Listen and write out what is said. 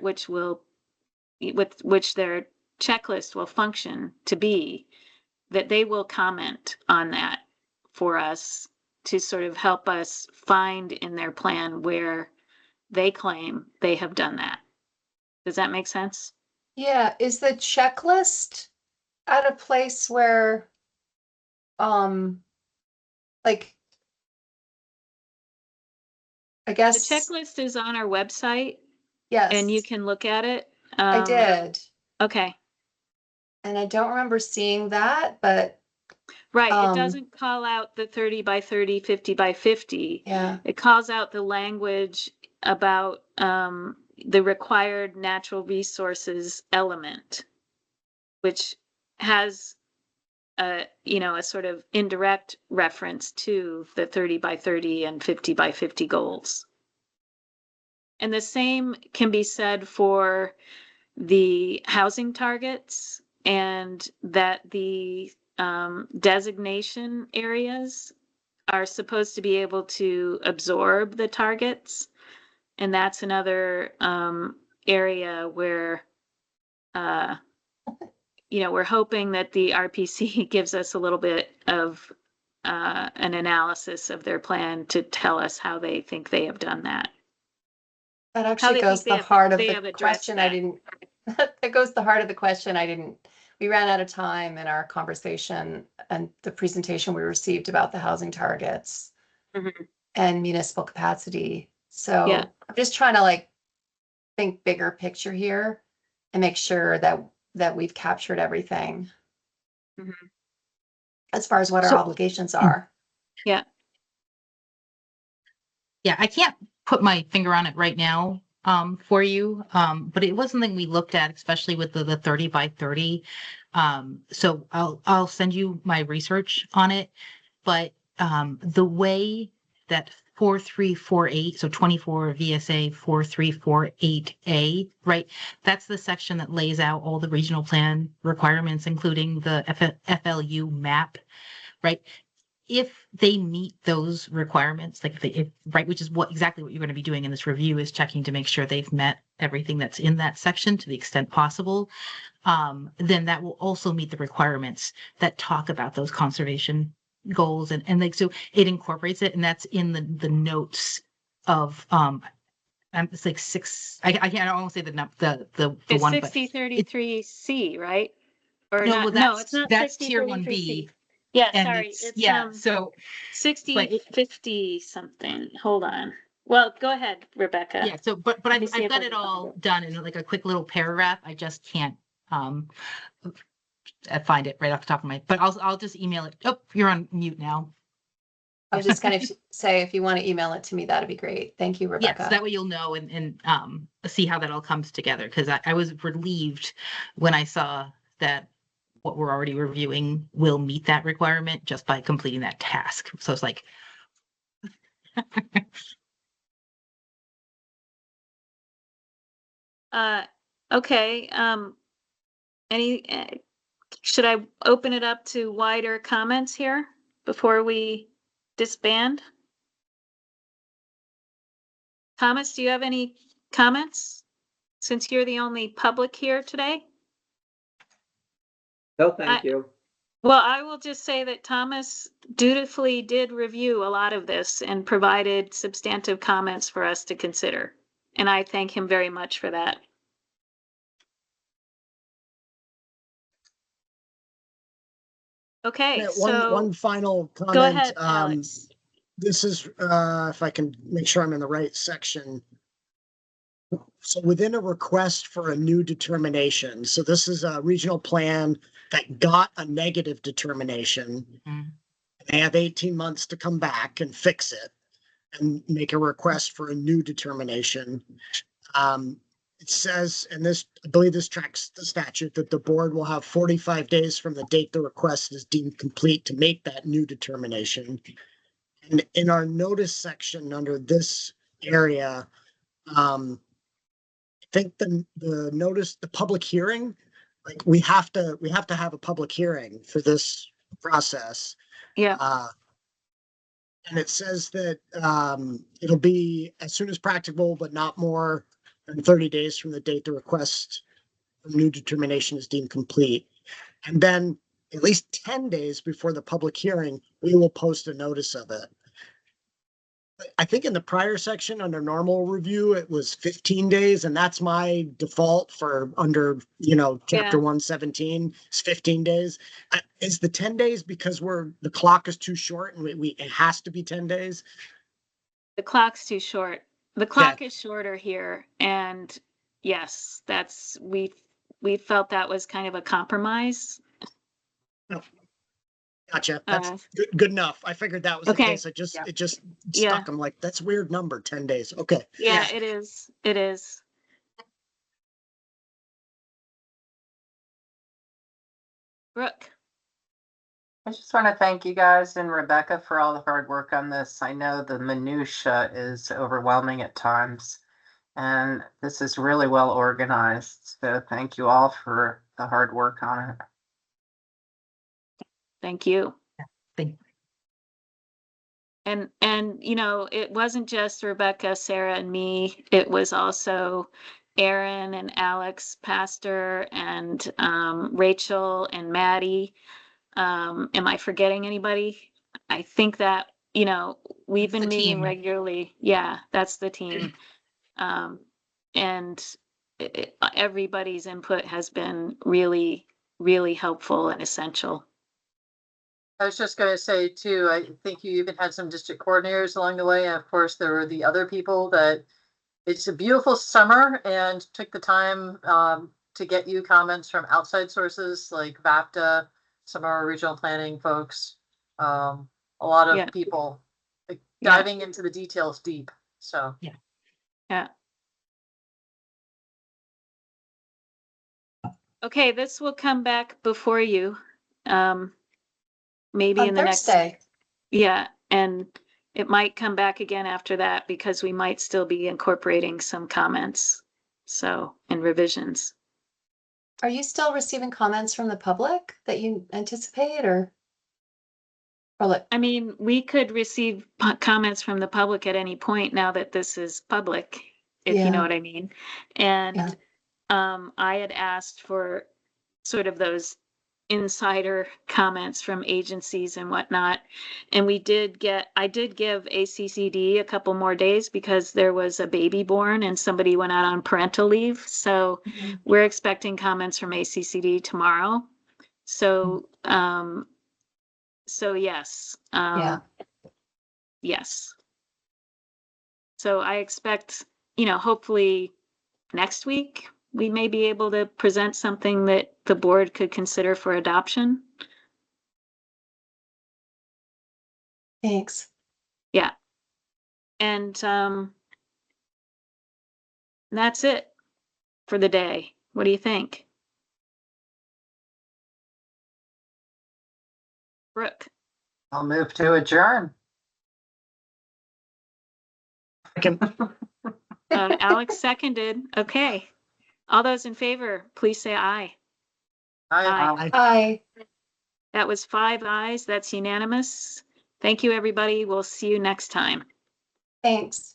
part with which their checklist will function to be, that they will comment on that for us to sort of help us find in their plan where they claim they have done that. Does that make sense? Yeah, is the checklist at a place where, like, I The guess, checklist is on our website and you yes, can look at it. I did. Okay. And I don't remember seeing that, but, Right. It doesn't call out the 30 by 30, 50 by 50. yeah, It calls out the language about the required natural resources element, which has a sort of indirect reference to the 30 by 30 and 50 by 50 goals. And the same can be said for the housing targets, and that the designation areas are supposed to be able to absorb the targets. And that's another area where, we're hoping that the RPC gives us a little bit of an analysis of their plan to tell us how they think they have done that. that How actually they goes think the heart of they the have addressed question I that. didn't, that goes the heart of the question I didn't, we ran out of time in our conversation and the presentation we received about the housing targets Mhm. and municipal capacity. Yeah. So I'm just trying to like think bigger picture here and make sure that we've captured everything Mhm. as far as what our So- obligations are. Yeah. Yeah, I can't put my finger on it right now for you, but it was something we looked at, especially with the 30 by 30. So I'll send you my research on it. But the way that 4348, so 24 VSA 4348A, right? That's the section that lays out all the regional plan requirements, including the FLU map, right? If they meet those requirements, like right, which is exactly what you're going to be doing in this review, is checking to make sure they've met everything that's in that section to the extent possible, then that will also meet the requirements that talk about those conservation goals, and like, so it incorporates it, and that's in the notes of it's like six. I can't. I won't say the It's one, 6033C, right? Or no, well, not? No, it's not that's tier 1B. 6033C. Yeah, And sorry. It's so 6050 something. Hold on. Well, go ahead, Rebecca. yeah, so but Let me I've see if got I it can find all it. done in like a quick little paragraph. I just can't find it right off the top of my. But I'll just email it. Oh, you're on mute now. I was just kind of say, if you want to email it to me, that'd be great. Thank you, Yes, Rebecca. that way you'll know and see how that all comes together. Because I was relieved when I saw that what we're already reviewing will meet that requirement just by completing that task. So it's like. Okay. Should I open it up to wider comments here before we disband? Thomas, do you have any comments? Since you're the only public here today? No, thank you. Well, I will just say that Thomas dutifully did review a lot of this and provided substantive comments for us to consider. And I thank him very much for that. Okay, Yeah, so one final comment. go ahead, Alex. This is, if I can make sure I'm in the right section. So within a request for a new determination, so this is a regional plan that got a negative determination. Mhm. They have 18 months to come back and fix it and make a request for a new determination. It says, and this, I believe this tracks the statute, that the board will have 45 days from the date the request is deemed complete to make that new determination. And in our notice section under this area, I think the notice, the public hearing, like we have to have a public hearing for this process. Yeah. And it says that it'll be as soon as practicable, but not more and 30 days from the date the request for new determination is deemed complete. And then at least 10 days before the public hearing, we will post a notice of it. I think in the prior section under normal review, it was 15 days, and that's my default for under, chapter 117, it's 15 days. Is the 10 days because the clock is too short and it has to be 10 days? The clock's too short. The clock is shorter here, and yes, we felt that was kind of a compromise. Gotcha. That's good enough. I figured that was the case. It just stuck. I'm like, that's a weird number, 10 days. Okay. Yeah, it is. It is. Brooke. I just want to thank you guys and Rebecca for all the hard work on this. I know the minutia is overwhelming at times, and this is really well organized. So thank you all for the hard work on it. Thank you. Thank you. And it wasn't just Rebecca, Sarah, and me. It was also Aaron and Alex Pastor and Rachel and Maddie. Am I forgetting anybody? I think that, we've been meeting regularly. Yeah, that's the team. And everybody's input has been really, really helpful and essential. I was just going to say too, I think you even had some district coordinators along the way. And of course, there were the other people that it's a beautiful summer and took the time to get you comments from outside sources like VAPTA, some of our regional planning folks, a lot of people diving into the details deep. So, yeah. Okay, this will come back before you. Maybe on in the Thursday. And it might come back again after that because we might still be incorporating some comments. And revisions. Are you still receiving comments from the public that you anticipate or like? I mean, we could receive comments from the public at any point now that this is public, if you know what I mean. And I had asked for sort of those insider comments from agencies and whatnot. And I did give ACCD a couple more days because there was a baby born and somebody went out on parental leave. So we're expecting comments from ACCD tomorrow. So, yes. Yes. So I expect, hopefully next week, we may be able to present something that the board could consider for adoption. Thanks. Yeah. And that's it for the day. What do you think? Brooke? I'll move to adjourn. Alex seconded. Okay. All those in favor, please say aye. Aye. Aye. That was 5 ayes. That's unanimous. Thank you, everybody. We'll see you next time. Thanks.